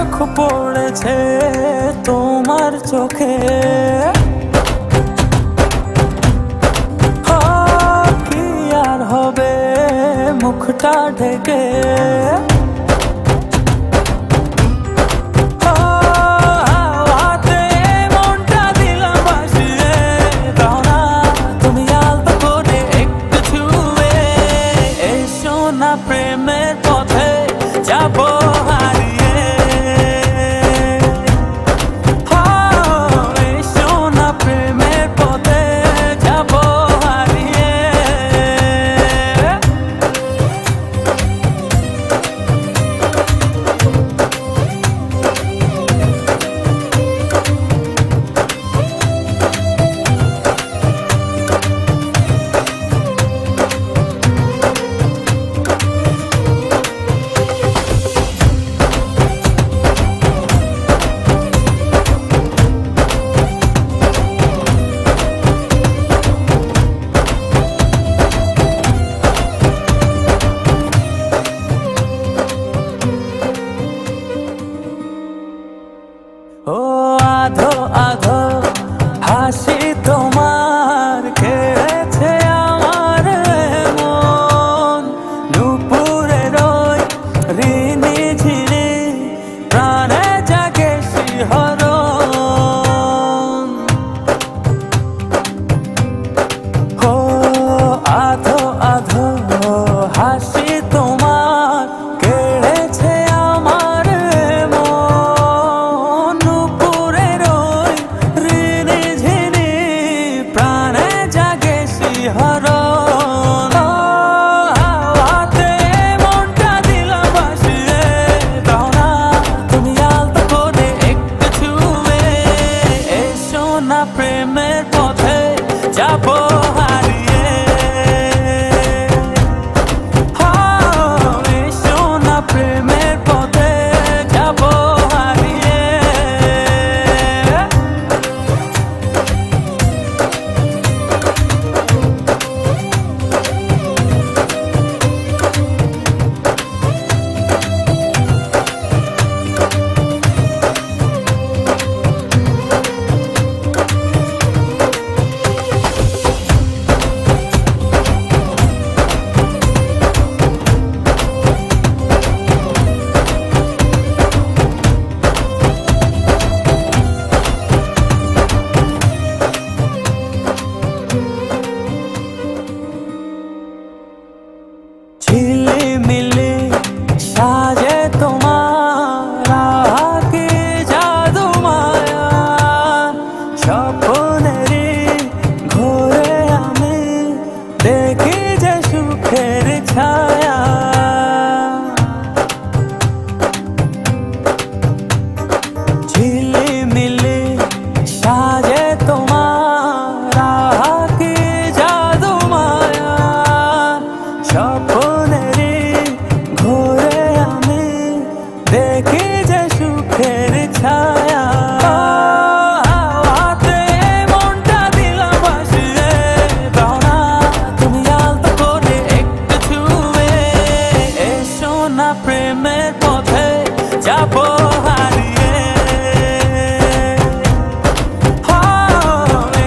চোখ পড়েছে তোমার চোখে, কি আর হবে মুখটা ঢেকে। প্রেমের পথে যাব হারিয়ে, এসো না প্রেমের পথে যাব হারিয়ে। ও আধো আধো হাসি তোমার কেড়েছে আমার মন, নুপুরের ওই ঋণী ঝিনি প্রাণে জাগে শিহরণ। ও আধো আধো হাসি তোমার কেড়েছে আমার মন, নুপুরের ওই ঋণী ঝিনি প্রাণে জাগে শিহরণ। হাওয়াতে মনটা দিলাম ভাসিয়ে, দাও না তুমি আলতো করে একটু ছুঁয়ে। এসো না প্রেমের পথে যাব হারিয়ে, এসো না প্রেমের পথে যাব হারিয়ে। ঝিলিমিলি সাজে তোমার আঁকি জাদু মায়া, স্বপ্নেরই ঘোরে আমি দেখি যে সুখের ছায়া। ঝিলিমিলি সাজে তোমার আঁকি জাদু মায়া, স্বপ্নেরই ঘোরে আমি দেখি যে সুখের ছায়া। হাওয়াতে মনটা দিলাম ভাসিয়ে, দাও না তুমি আলতো করে একটু ছুঁয়ে। এসো না প্রেমের পথে যাব হারিয়ে,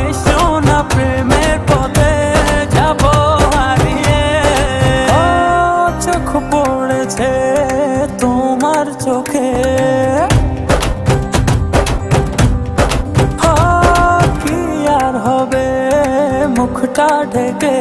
এসো না প্রেমের পথে যাব হারিয়ে। চোখ পড়েছে তোমার চোখে, কি আর হবে মুখটা ঢেকে।